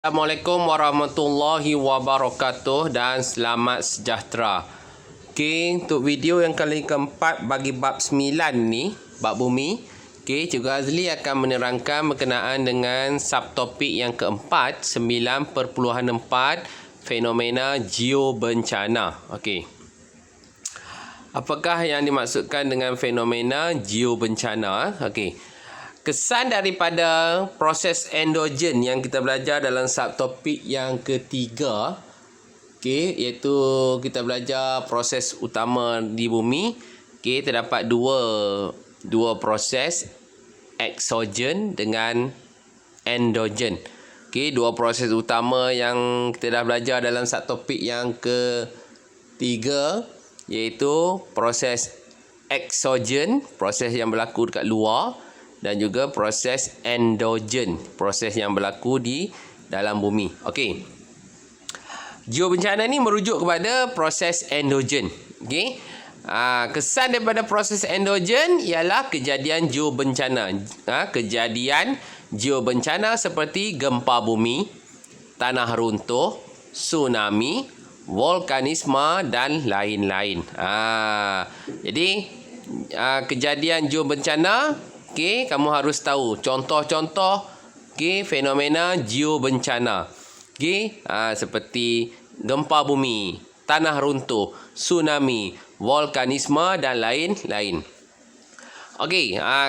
Assalamualaikum warahmatullahi wabarakatuh dan selamat sejahtera. Okey, untuk video yang kali keempat bagi bab 9 ni, bab bumi. Okey, Cikgu Azli akan menerangkan berkenaan dengan subtopik yang keempat, 9.4 fenomena geobencana. Okey. Apakah yang dimaksudkan dengan fenomena geobencana? Okey. Kesan daripada proses endogen yang kita belajar dalam subtopik yang ketiga, iaitu kita belajar proses utama di bumi. Terdapat dua proses, eksogen dengan endogen. Dua proses utama yang kita dah belajar dalam subtopik yang ketiga, iaitu proses eksogen, proses yang berlaku dekat luar, dan juga proses endogen, proses yang berlaku di dalam bumi. Okey. Geobencana ni merujuk kepada proses endogen. Okey. Kesan daripada proses endogen ialah kejadian geobencana. Kejadian geobencana seperti gempa bumi, tanah runtuh, tsunami, vulkanisme dan lain-lain. Jadi kejadian geobencana, kamu harus tahu contoh-contoh fenomena geobencana. Seperti gempa bumi, tanah runtuh, tsunami, vulkanisme dan lain-lain.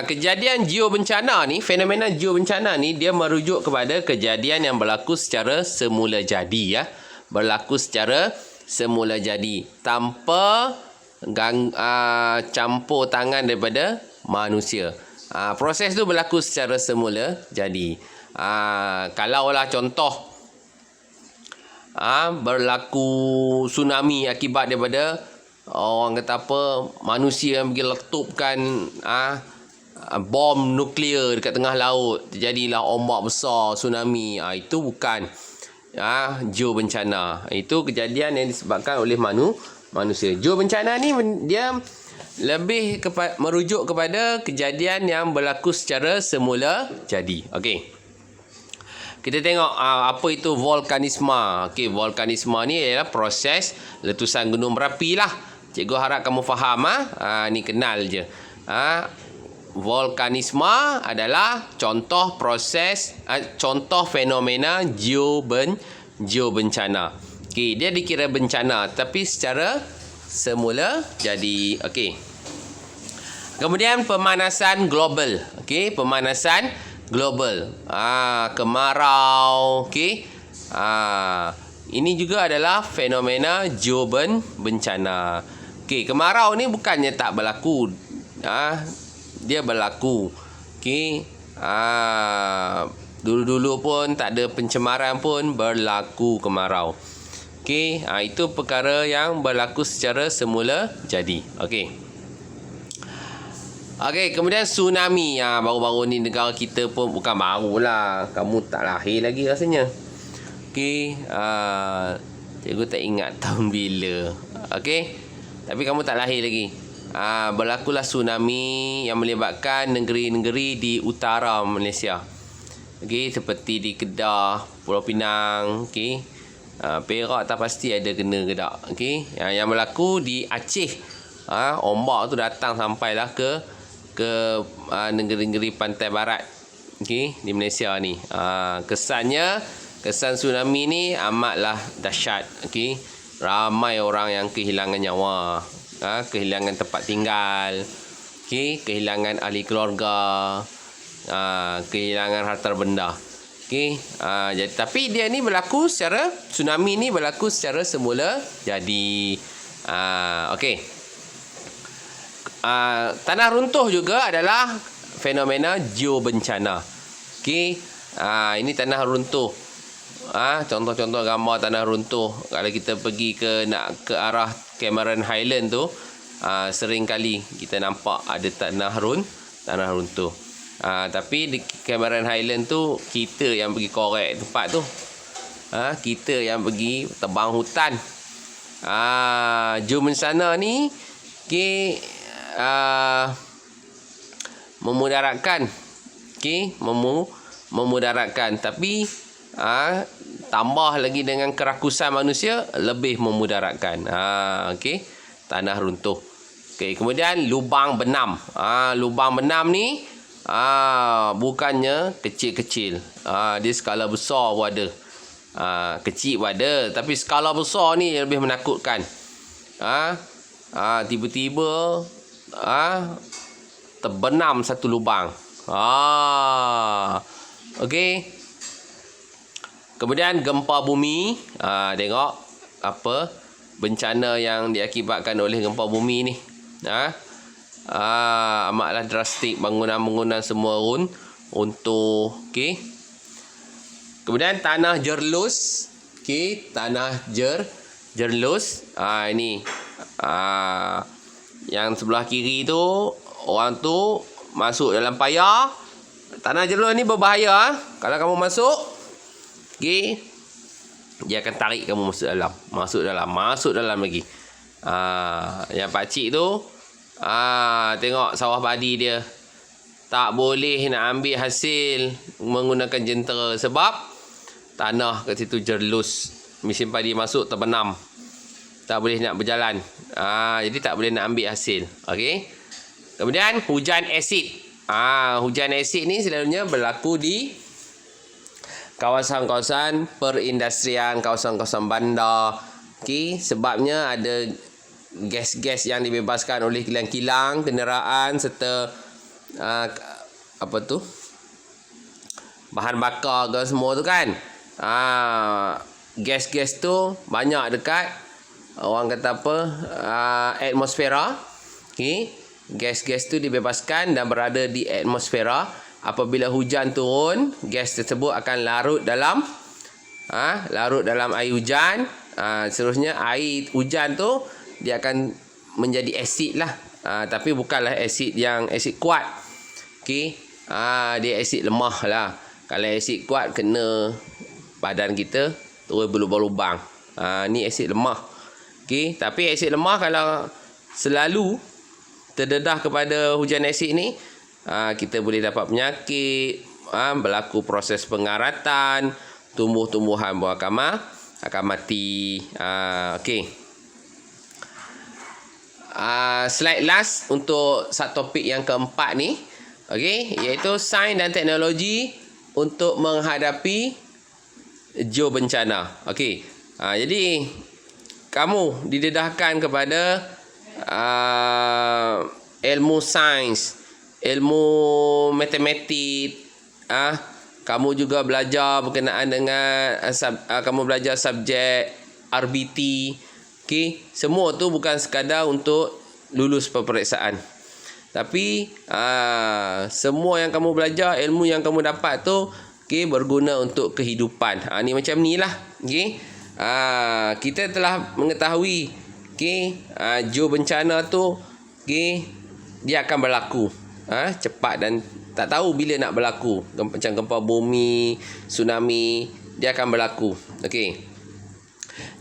Kejadian geobencana ni, fenomena geobencana ni dia merujuk kepada kejadian yang berlaku secara semula jadi, berlaku secara semula jadi tanpa campur tangan daripada manusia. Proses tu berlaku secara semula jadi. Kalaulah contoh berlaku tsunami akibat daripada orang kata apa, manusia yang pergi letupkan bom nuklear dekat tengah laut, terjadilah ombak besar, tsunami. Itu bukan geobencana. Itu kejadian yang disebabkan oleh manusia. Geobencana ni dia lebih merujuk kepada kejadian yang berlaku secara semula jadi. Okey. Kita tengok apa itu vulkanisme. Vulkanisme ni ialah proses letusan gunung berapi lah. Cikgu harap kamu faham. Ni kenal je. Vulkanisme adalah contoh proses, contoh fenomena geobencana. Dia dikira bencana tapi secara semula jadi. Kemudian pemanasan global. Pemanasan global. Kemarau. Ini juga adalah fenomena geobencana. Kemarau ni bukannya tak berlaku. Dia berlaku. Dulu-dulu pun tak ada pencemaran pun berlaku kemarau. Itu perkara yang berlaku secara semula jadi. Kemudian tsunami. Baru-baru ni negara kita pun, bukan baru lah, kamu tak lahir lagi rasanya. Cikgu tak ingat tahun bila. Tapi kamu tak lahir lagi. Berlakulah tsunami yang melibatkan negeri-negeri di utara Malaysia. Seperti di Kedah, Pulau Pinang, Perak tak pasti ada kena ke tak. Yang berlaku di Aceh. Ombak tu datang sampailah ke negeri-negeri pantai barat di Malaysia ni. Kesan tsunami ni amatlah dahsyat. Ramai orang yang kehilangan nyawa, kehilangan tempat tinggal, kehilangan ahli keluarga, kehilangan harta benda. Jadi, tapi dia ni berlaku secara, tsunami ni berlaku secara semula jadi. Tanah runtuh juga adalah fenomena geobencana. Ini tanah runtuh. Contoh-contoh gambar tanah runtuh. Kalau kita pergi ke arah Cameron Highland tu, sering kali kita nampak ada tanah runtuh. Tapi di Cameron Highland tu kita yang pergi korek tempat tu. Kita yang pergi tebang hutan. Geobencana ni memudaratkan. Memudaratkan, tapi tambah lagi dengan kerakusan manusia, lebih memudaratkan. Okey. Tanah runtuh. Okey, kemudian lubang benam. Lubang benam ni bukannya kecil-kecil. Dia skala besar pun ada. Kecil pun ada, tapi skala besar ni lebih menakutkan. Tiba-tiba terbenam satu lubang. Okey. Kemudian gempa bumi. Tengok apa bencana yang diakibatkan oleh gempa bumi ni. Amatlah drastik, bangunan-bangunan semua runtuh. Okey. Kemudian tanah jerlus. Okey, tanah jerlus. Ini yang sebelah kiri tu, orang tu masuk dalam payah. Tanah jerlus ni berbahaya. Kalau kamu masuk, okey, dia akan tarik kamu masuk dalam lagi. Yang pakcik tu, tengok sawah padi dia, tak boleh nak ambil hasil menggunakan jentera sebab tanah kat situ jerlus. Mesin padi masuk terbenam, tak boleh nak berjalan. Jadi tak boleh nak ambil hasil. Okey. Kemudian hujan asid. Hujan asid ni selalunya berlaku di kawasan-kawasan perindustrian, kawasan-kawasan bandar. Okey, sebabnya ada gas-gas yang dibebaskan oleh kilang-kilang kenderaan serta bahan bakar ke semua tu kan. Gas-gas tu banyak dekat orang kata atmosfera. Okey, gas-gas tu dibebaskan dan berada di atmosfera. Apabila hujan turun, gas tersebut akan larut dalam air hujan. Seterusnya air hujan tu dia akan menjadi asid lah. Tapi bukanlah asid yang asid kuat. Okey. Dia asid lemah lah. Kalau asid kuat kena badan kita terus berlubang-lubang. Ni asid lemah. Okey. Tapi asid lemah kalau selalu terdedah kepada hujan asid ni, kita boleh dapat penyakit, berlaku proses pengaratan, tumbuh-tumbuhan pun akan mati. Okey. Slide last untuk subtopik yang keempat ni, okey, iaitu sains dan teknologi untuk menghadapi geobencana. Okey. Jadi kamu didedahkan kepada ilmu sains, ilmu matematik. Kamu juga belajar berkenaan dengan kamu belajar subjek RBT. Okey, semua tu bukan sekadar untuk lulus peperiksaan. Tapi semua yang kamu belajar, ilmu yang kamu dapat tu, okey, berguna untuk kehidupan. Ni macam ni lah. Okey. Kita telah mengetahui, okey, geobencana tu, okey, dia akan berlaku cepat dan tak tahu bila nak berlaku. Macam gempa bumi, tsunami, dia akan berlaku. Okey.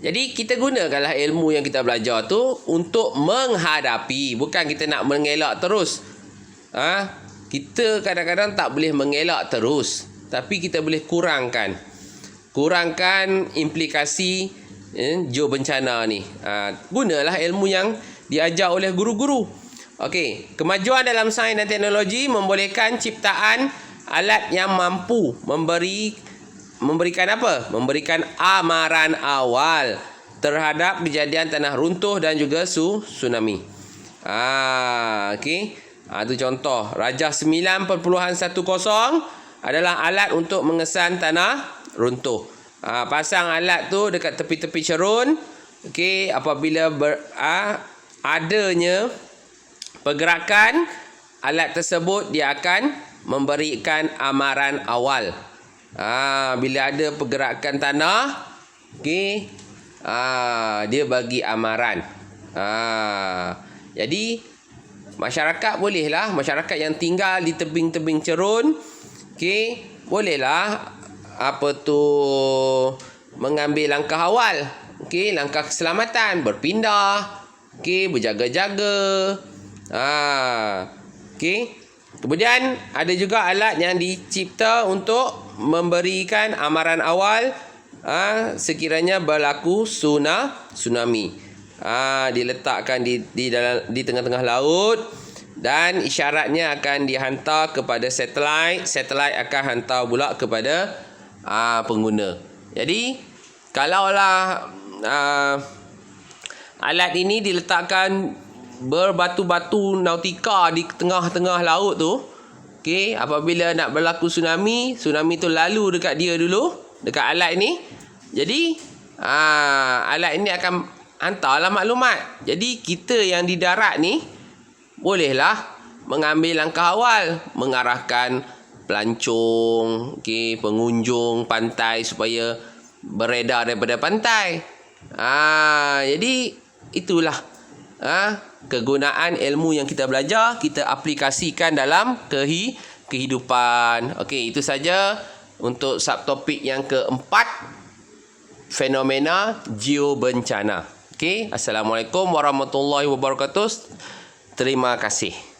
Jadi kita gunakanlah ilmu yang kita belajar tu untuk menghadapi, bukan kita nak mengelak terus. Kita kadang-kadang tak boleh mengelak terus, tapi kita boleh kurangkan implikasi geobencana ni. Gunalah ilmu yang diajar oleh guru-guru. Okey, kemajuan dalam sains dan teknologi membolehkan ciptaan alat yang mampu memberikan apa? Memberikan amaran awal terhadap kejadian tanah runtuh dan juga tsunami. Okey. Itu contoh. Rajah 9.10 adalah alat untuk mengesan tanah runtuh. Pasang alat tu dekat tepi-tepi cerun. Okey, apabila adanya pergerakan, alat tersebut dia akan memberikan amaran awal. Bila ada pergerakan tanah, okey, dia bagi amaran. Jadi masyarakat bolehlah, masyarakat yang tinggal di tebing-tebing cerun, okey, bolehlah mengambil langkah awal. Okey, langkah keselamatan, berpindah, okey, berjaga-jaga. Okey. Kemudian ada juga alat yang dicipta untuk memberikan amaran awal sekiranya berlaku tsunami. Diletakkan di tengah-tengah laut dan isyaratnya akan dihantar kepada satelit. Satelit akan hantar pula kepada pengguna. Jadi kalaulah alat ini diletakkan berbatu-batu nautika di tengah-tengah laut tu, okey, apabila nak berlaku tsunami tu lalu dekat dia dulu, dekat alat ni. Jadi alat ini akan hantarlah maklumat. Jadi kita yang di darat ni bolehlah mengambil langkah awal, mengarahkan pelancong, okey, pengunjung pantai supaya beredar daripada pantai. Jadi itulah kegunaan ilmu yang kita belajar, kita aplikasikan dalam kehidupan. Okey, itu saja untuk subtopik yang keempat, fenomena geobencana. Okey, Assalamualaikum warahmatullahi wabarakatuh. Terima kasih.